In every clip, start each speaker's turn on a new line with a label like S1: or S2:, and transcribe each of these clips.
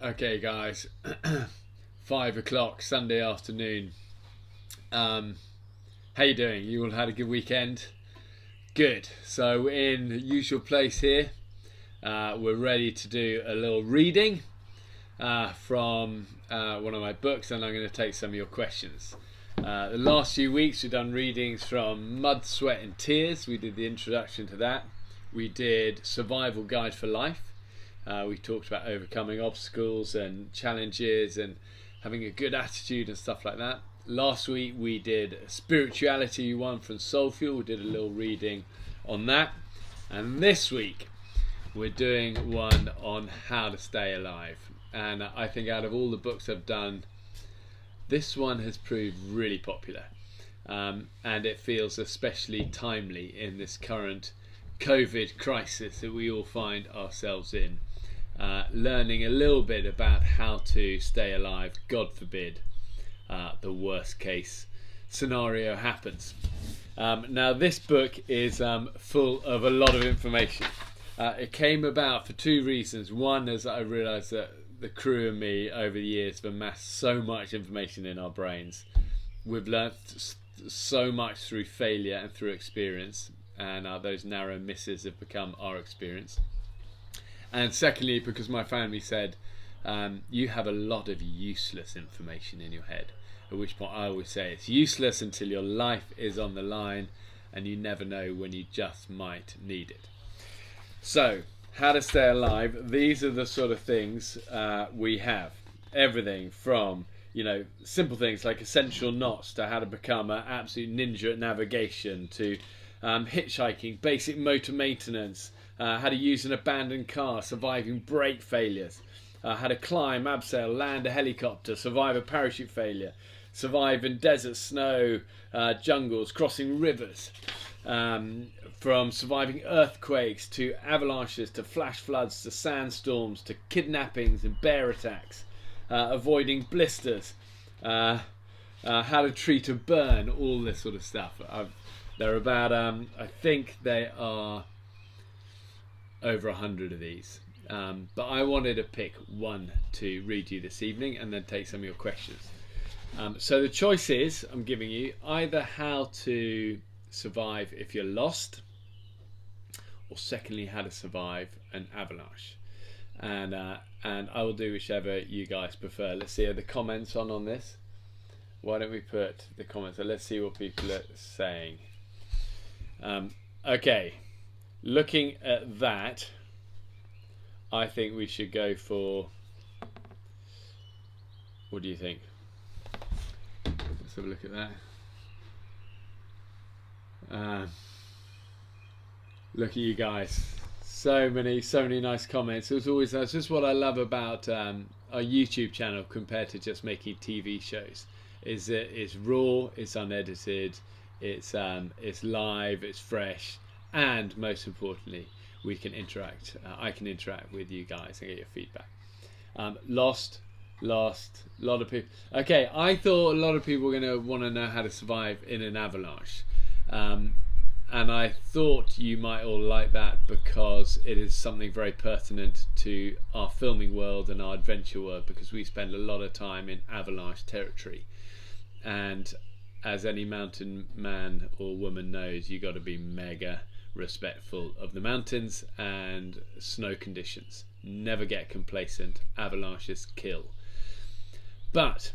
S1: Okay, guys, 5 o'clock Sunday afternoon. How you doing? You all had a good weekend? Good. So we're in the usual place here. We're ready to do a little reading from one of my books, and I'm going to take some of your questions. The last few weeks we've done readings from Mud, Sweat and Tears. We did the introduction to that. We did Survival Guide for Life. We talked about overcoming obstacles and challenges and having a good attitude and stuff like that. Last week we did Spirituality one from Soulfuel. We did a little reading on that. And this week we're doing one on how to stay alive. And I think out of all the books I've done, this one has proved really popular. And it feels especially timely in this current COVID crisis that we all find ourselves in. Learning a little bit about how to stay alive, God forbid the worst case scenario happens. Now this book is full of a lot of information. It came about for two reasons. One is I realised that the crew and me over the years have amassed so much information in our brains. We've learnt so much through failure and through experience, and those narrow misses have become our experience. And secondly, because my family said, you have a lot of useless information in your head. At which point I always say it's useless until your life is on the line and you never know when you just might need it. So, how to stay alive. These are the sort of things we have. Everything from, simple things like essential knots to how to become an absolute ninja at navigation to hitchhiking, basic motor maintenance, how to use an abandoned car, surviving brake failures, how to climb, abseil, land a helicopter, survive a parachute failure, survive in desert, snow, jungles, crossing rivers, from surviving earthquakes to avalanches to flash floods to sandstorms to kidnappings and bear attacks, avoiding blisters, how to treat a burn, all this sort of stuff. They're about, I think they are over 100 of these. But I wanted to pick one to read you this evening and then take some of your questions. So the choice is, I'm giving you either how to survive if you're lost, or secondly, how to survive an avalanche. And I will do whichever you guys prefer. Let's see, are the comments on this? Why don't we put the comments? So let's see what people are saying. Okay, looking at that, I think we should go for, what do you think? Let's have a look at that. Look at you guys, so many nice comments. That's just what I love about our YouTube channel compared to just making TV shows, is that it's raw, it's unedited, it's live, it's fresh, and most importantly, we can interact. I can interact with you guys and get your feedback. Lost, a lot of people. Okay, I thought a lot of people were going to want to know how to survive in an avalanche. And I thought you might all like that because it is something very pertinent to our filming world and our adventure world, because we spend a lot of time in avalanche territory. And as any mountain man or woman knows, you got to be mega respectful of the mountains and snow conditions. Never get complacent. Avalanches kill. But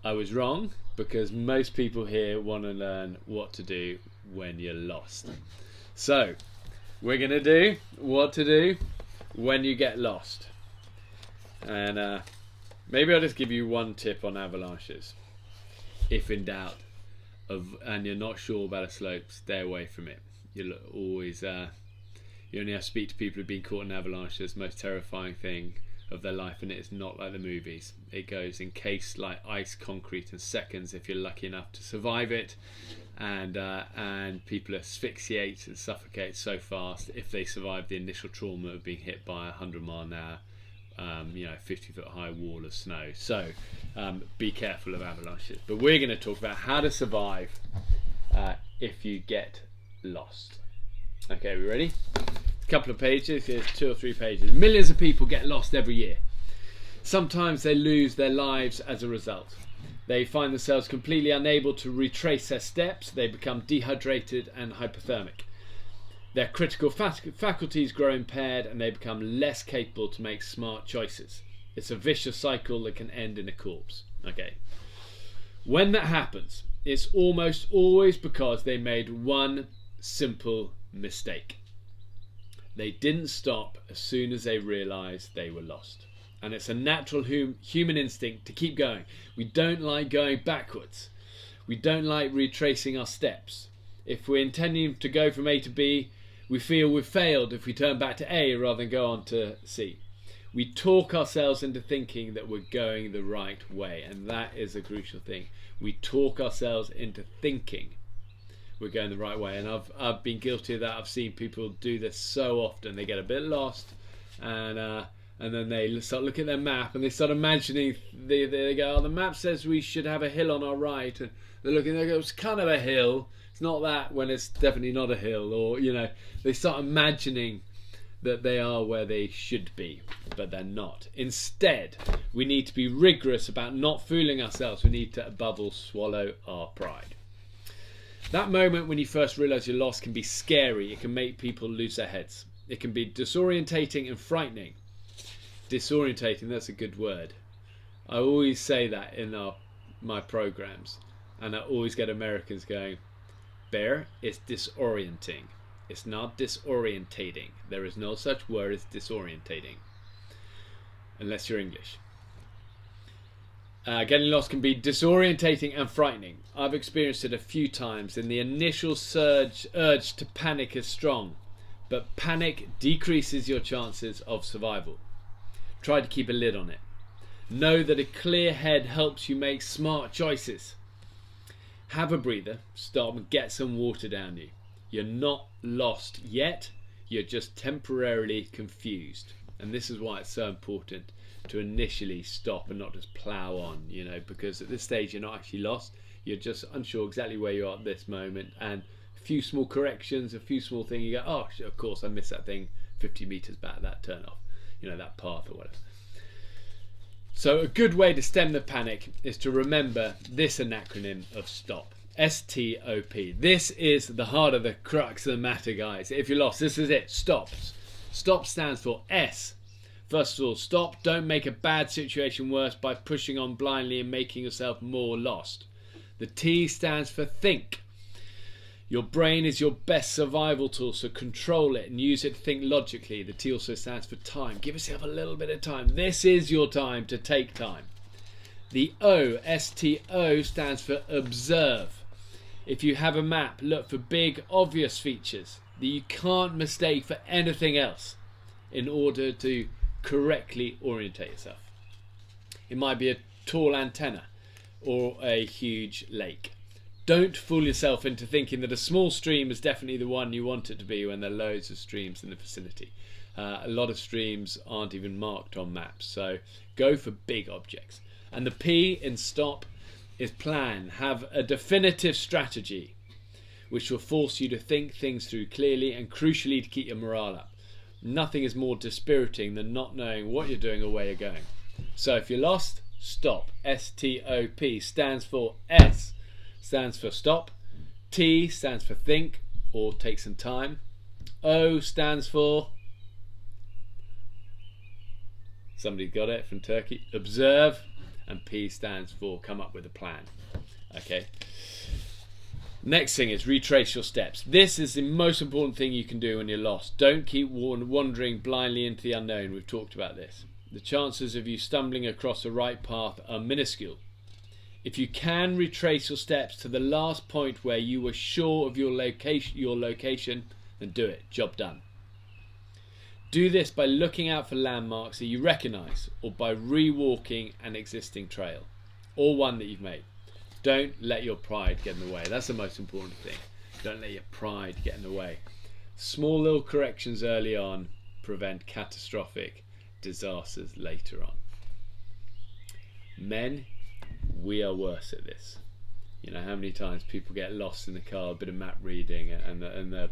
S1: I was wrong, because most people here want to learn what to do when you're lost. So we're going to do what to do when you get lost. And maybe I'll just give you one tip on avalanches. If in doubt and you're not sure about a slope, stay away from it. You'll always you only have to speak to people who've been caught in avalanches. The most terrifying thing of their life, and it's not like the movies. It goes encased like ice concrete in seconds if you're lucky enough to survive it, and people asphyxiate and suffocate so fast if they survive the initial trauma of being hit by 100 mile an hour 50-foot high wall of snow. So be careful of avalanches. But we're going to talk about how to survive if you get lost. Okay, we ready? A couple of pages. Here's 2 or 3 pages. Millions of people get lost every year. Sometimes they lose their lives as a result. They find themselves completely unable to retrace their steps. They become dehydrated and hypothermic. Their critical faculties grow impaired and they become less capable to make smart choices. It's a vicious cycle that can end in a corpse. Okay. When that happens, it's almost always because they made one simple mistake. They didn't stop as soon as they realised they were lost. And it's a natural human instinct to keep going. We don't like going backwards. We don't like retracing our steps. If we're intending to go from A to B, we feel we've failed if we turn back to A rather than go on to C. We talk ourselves into thinking that we're going the right way, and that is a crucial thing. We talk ourselves into thinking we're going the right way, and I've been guilty of that. I've seen people do this so often. They get a bit lost, and then they start looking at their map and they start imagining. They go, "Oh, the map says we should have a hill on our right," and they're looking. They go, "It's kind of a hill. It's not that when it's definitely not a hill," or they start imagining that they are where they should be, but they're not. Instead, we need to be rigorous about not fooling ourselves. We need to, above all, swallow our pride. That moment when you first realise you're lost can be scary. It can make people lose their heads. It can be disorientating and frightening. Disorientating, that's a good word. I always say that in my programs, and I always get Americans going, "Bear, it's disorienting. It's not disorientating. There is no such word as disorientating, unless you're English." Getting lost can be disorientating and frightening. I've experienced it a few times, and the initial urge to panic is strong, but panic decreases your chances of survival. Try to keep a lid on it. Know that a clear head helps you make smart choices. Have a breather, stop and get some water down you. You're not lost yet, you're just temporarily confused. And this is why it's so important to initially stop and not just plough on, because at this stage you're not actually lost, you're just unsure exactly where you are at this moment, and a few small corrections, a few small things, you go, "Oh, of course I missed that thing 50 metres back, that turn off, that path or whatever." So a good way to stem the panic is to remember this acronym of STOP. STOP. This is the heart of the crux of the matter, guys. If you're lost, this is it. STOP. STOP stands for S. First of all, stop. Don't make a bad situation worse by pushing on blindly and making yourself more lost. The T stands for think. Your brain is your best survival tool, so control it and use it to think logically. The T also stands for time. Give yourself a little bit of time. This is your time to take time. The O, STO, stands for observe. If you have a map, look for big, obvious features that you can't mistake for anything else in order to correctly orientate yourself. It might be a tall antenna or a huge lake. Don't fool yourself into thinking that a small stream is definitely the one you want it to be when there are loads of streams in the vicinity. A lot of streams aren't even marked on maps, so go for big objects. And the P in stop is plan. Have a definitive strategy which will force you to think things through clearly and crucially to keep your morale up. Nothing is more dispiriting than not knowing what you're doing or where you're going. So if you're lost, stop. STOP stands for S stands for stop, T stands for think or take some time, O stands for, somebody got it from Turkey, observe, and P stands for come up with a plan. Okay. Next thing is retrace your steps. This is the most important thing you can do when you're lost. Don't keep wandering blindly into the unknown. We've talked about this. The chances of you stumbling across the right path are minuscule. If you can retrace your steps to the last point where you were sure of your location, then do it. Job done. Do this by looking out for landmarks that you recognise, or by rewalking an existing trail, or one that you've made. Don't let your pride get in the way. That's the most important thing. Don't let your pride get in the way. Small little corrections early on prevent catastrophic disasters later on. Men, we are worse at this. You know how many times people get lost in the car, a bit of map reading, and the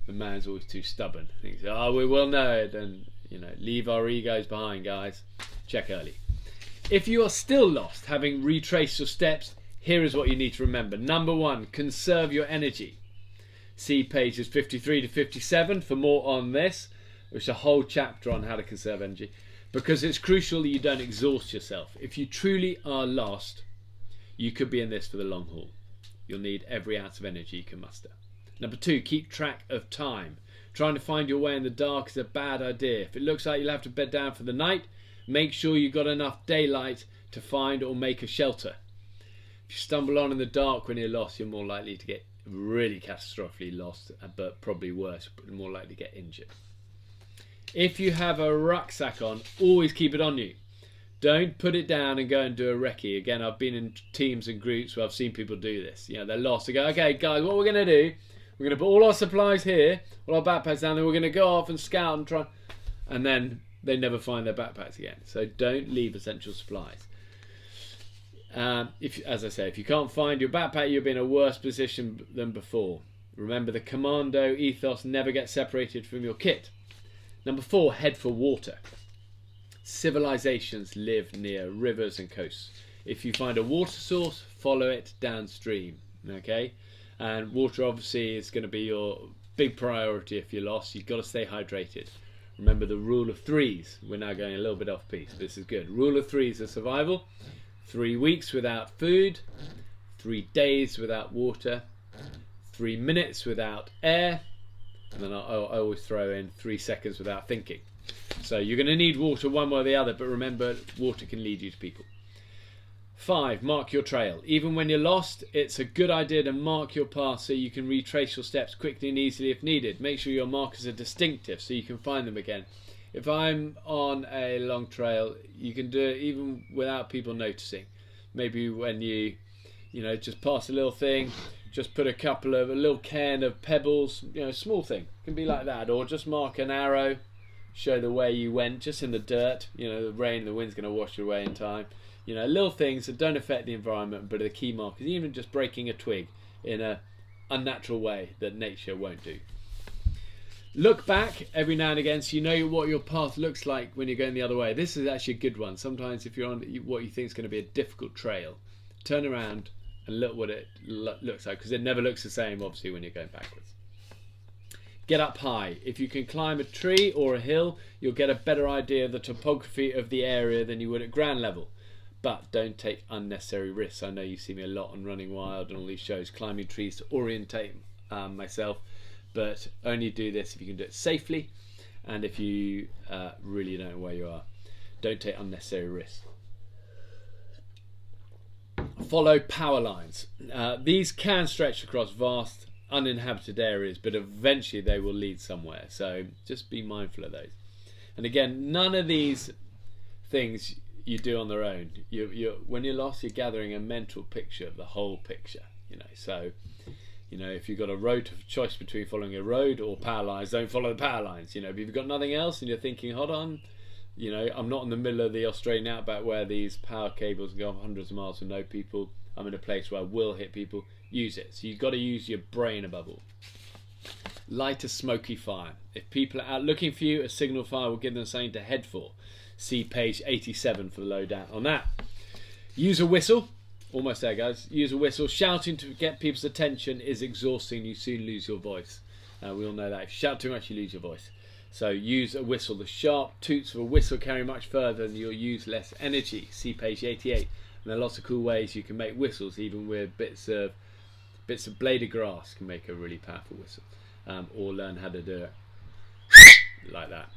S1: man's always too stubborn. Thinks, "Oh, we will know it," and leave our egos behind, guys. Check early. If you are still lost, having retraced your steps, here is what you need to remember. Number 1, conserve your energy. See pages 53 to 57 for more on this, which is a whole chapter on how to conserve energy, because it's crucial that you don't exhaust yourself. If you truly are lost, you could be in this for the long haul. You'll need every ounce of energy you can muster. Number 2, keep track of time. Trying to find your way in the dark is a bad idea. If it looks like you'll have to bed down for the night, make sure you've got enough daylight to find or make a shelter. If you stumble on in the dark when you're lost, you're more likely to get really catastrophically lost, but probably worse, more likely to get injured. If you have a rucksack on, always keep it on you. Don't put it down and go and do a recce. Again, I've been in teams and groups where I've seen people do this. You know, they're lost. They go, okay, guys, what we're going to do, we're going to put all our supplies here, all our backpacks down, then we're going to go off and scout and try. And then they never find their backpacks again. So don't leave essential supplies. As I say, if you can't find your backpack, you'll be in a worse position than before. Remember, the commando ethos never gets separated from your kit. Number 4, head for water. Civilizations live near rivers and coasts. If you find a water source, follow it downstream. Okay, and water obviously is going to be your big priority. If you're lost, you've got to stay hydrated. Remember the rule of 3s. We're now going a little bit off piece. This is good. Rule of 3s of survival: 3 weeks without food, 3 days without water, 3 minutes without air, and then I always throw in 3 seconds without thinking. So you're going to need water one way or the other, but remember, water can lead you to people. 5, mark your trail. Even when you're lost, it's a good idea to mark your path so you can retrace your steps quickly and easily if needed. Make sure your markers are distinctive so you can find them again. If I'm on a long trail, you can do it even without people noticing. Maybe when you just pass a little thing, just put a little can of pebbles, small thing. It can be like that. Or just mark an arrow, show the way you went, just in the dirt. The rain, the wind's going to wash you away in time. Little things that don't affect the environment, but are the key markers. Even just breaking a twig in an unnatural way that nature won't do. Look back every now and again so you know what your path looks like when you're going the other way. This is actually a good one. Sometimes if you're on what you think is going to be a difficult trail, turn around and look what it looks like, because it never looks the same obviously when you're going backwards. Get up high. If you can climb a tree or a hill, you'll get a better idea of the topography of the area than you would at ground level. But don't take unnecessary risks. I know you see me a lot on Running Wild and all these shows, climbing trees to orientate myself. But only do this if you can do it safely, and if you really don't know where you are. Don't take unnecessary risks. Follow power lines. These can stretch across vast uninhabited areas, but eventually they will lead somewhere. So just be mindful of those. And again, none of these things you do on their own. When you're lost, you're gathering a mental picture of the whole picture. So. If you've got a road choice between following a road or power lines, don't follow the power lines. But if you've got nothing else and you're thinking, hold on, I'm not in the middle of the Australian outback where these power cables go hundreds of miles with no people. I'm in a place where I will hit people. Use it. So you've got to use your brain above all. Light a smoky fire. If people are out looking for you, a signal fire will give them something to head for. See page 87 for the lowdown on that. Use a whistle. Almost there, guys. Use a whistle. Shouting to get people's attention is exhausting. You soon lose your voice. We all know that. If you shout too much, you lose your voice. So use a whistle. The sharp toots of a whistle carry much further and you'll use less energy. See page 88. And there are lots of cool ways you can make whistles, even with bits of blade of grass can make a really powerful whistle. Or learn how to do it like that.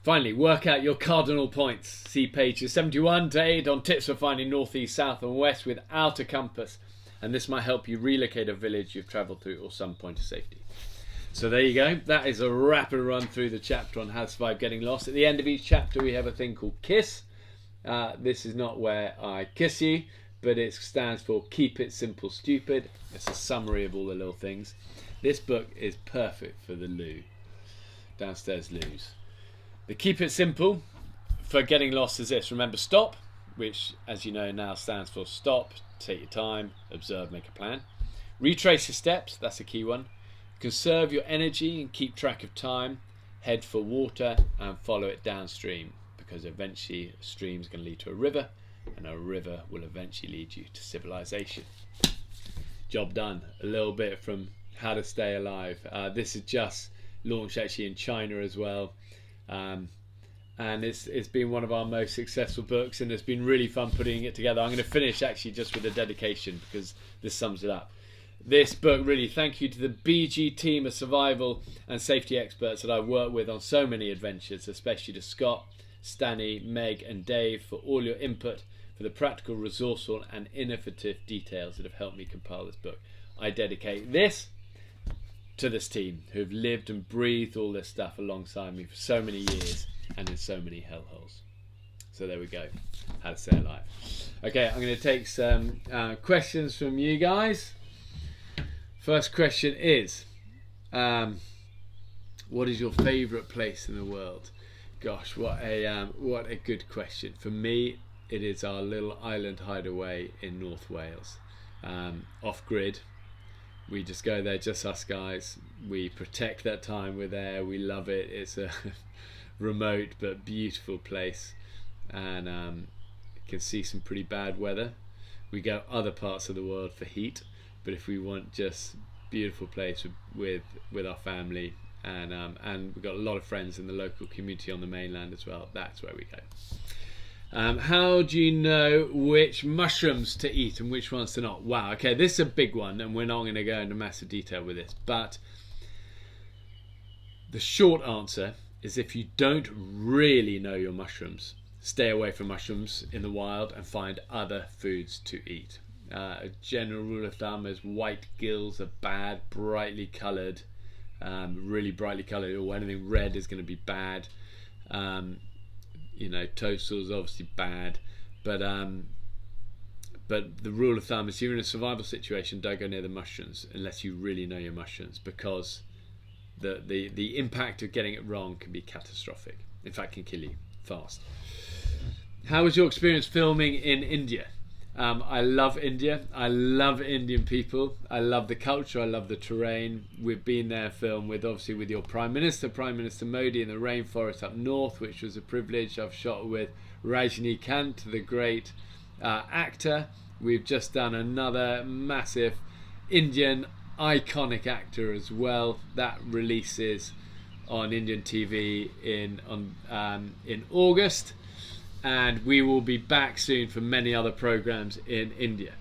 S1: Finally, work out your cardinal points. See pages 71 to 8 on tips for finding north, east, south and west without a compass. And this might help you relocate a village you've travelled through or some point of safety. So there you go. That is a rapid run through the chapter on how to survive getting lost. At the end of each chapter we have a thing called KISS. This is not where I kiss you, but it stands for Keep It Simple Stupid. It's a summary of all the little things. This book is perfect for the loo. Downstairs loos. The Keep It Simple for getting lost is this. Remember stop, which as you know now stands for stop, take your time, observe, make a plan. Retrace your steps, that's a key one. Conserve your energy and keep track of time. Head for water and follow it downstream. because eventually a stream is going to lead to a river, and a river will eventually lead you to civilization. Job done. A little bit from How to Stay Alive. This is just launched actually in China as well, and it's been one of our most successful books, and it's been really fun putting it together. I'm going to finish actually just with a dedication because this sums it up. This book, really, thank you to the BG team of survival and safety experts that I've worked with on so many adventures, especially to Scott, Stanny, Meg and Dave for all your input, for the practical, resourceful and innovative details that have helped me compile this book. I dedicate this to this team who've lived and breathed all this stuff alongside me for so many years and in so many hellholes. So there we go. How to Stay Alive. Okay, I'm going to take some questions from you guys. First question is, what is your favourite place in the world? Gosh, what a good question. For me, it is our little island hideaway in North Wales, off grid. We just go there, just us guys. We protect that time we're there. We love it. It's a remote but beautiful place, and you can see some pretty bad weather. We go other parts of the world for heat, but if we want just beautiful place with our family, and we've got a lot of friends in the local community on the mainland as well, that's where we go. How do you know which mushrooms to eat and which ones to not? Wow, okay, this is a big one, and we're not going to go into massive detail with this, but the short answer is, if you don't really know your mushrooms, stay away from mushrooms in the wild and find other foods to eat. A general rule of thumb is white gills are bad, brightly coloured, really brightly coloured, or anything red is going to be bad. Toadstool is obviously bad, but the rule of thumb is, if you're in a survival situation, don't go near the mushrooms unless you really know your mushrooms, because the impact of getting it wrong can be catastrophic. In fact, can kill you fast. How was your experience filming in India? I love India. I love Indian people. I love the culture. I love the terrain. We've been there, filmed with your Prime Minister Modi, in the rainforest up north, which was a privilege. I've shot with Rajinikanth, the great actor. We've just done another massive Indian iconic actor as well. That releases on Indian TV in August. And we will be back soon for many other programs in India.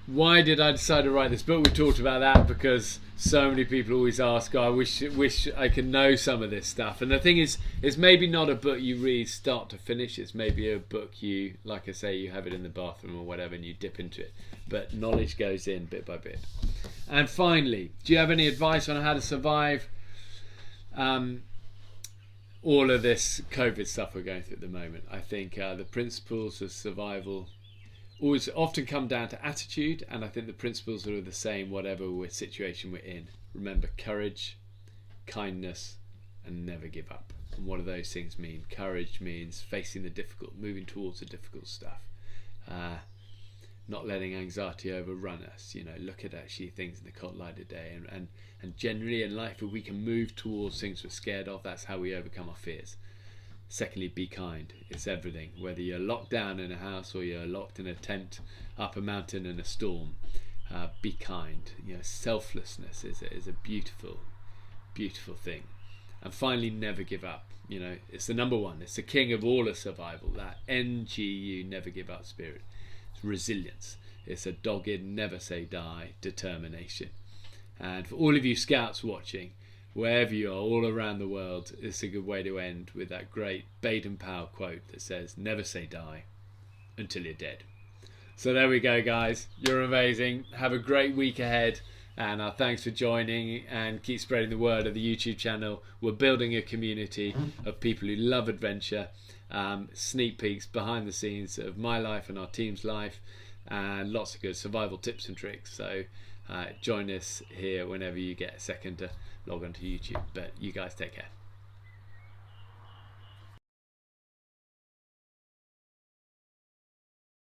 S1: Why did I decide to write this book? We talked about that because so many people always ask, I wish I could know some of this stuff. And the thing is, it's maybe not a book you read start to finish. It's maybe a book you, like I say, you have it in the bathroom or whatever and you dip into it. But knowledge goes in bit by bit. And finally, do you have any advice on how to survive all of this COVID stuff we're going through at the moment? I think the principles of survival always often come down to attitude, and I think the principles are the same whatever situation we're in. Remember, courage, kindness, and never give up. And what do those things mean? Courage means facing the difficult, moving towards the difficult stuff, not letting anxiety overrun us. Look at actually things in the cold light of day, and generally in life, if we can move towards things we're scared of, that's how we overcome our fears. Secondly, be kind. It's everything. Whether you're locked down in a house or you're locked in a tent up a mountain in a storm, be kind. Selflessness is a beautiful, beautiful thing. And finally, never give up. It's the number one. It's the king of all of survival. That NGU, never give up spirit. It's resilience. It's a dogged, never say die determination. And for all of you scouts watching, wherever you are, all around the world, it's a good way to end with that great Baden-Powell quote that says, never say die until you're dead. So there we go, guys. You're amazing. Have a great week ahead, and thanks for joining, and keep spreading the word of the YouTube channel. We're building a community of people who love adventure, sneak peeks behind the scenes of my life and our team's life, and lots of good survival tips and tricks. So join us here whenever you get a second to log on to YouTube. But you guys take care.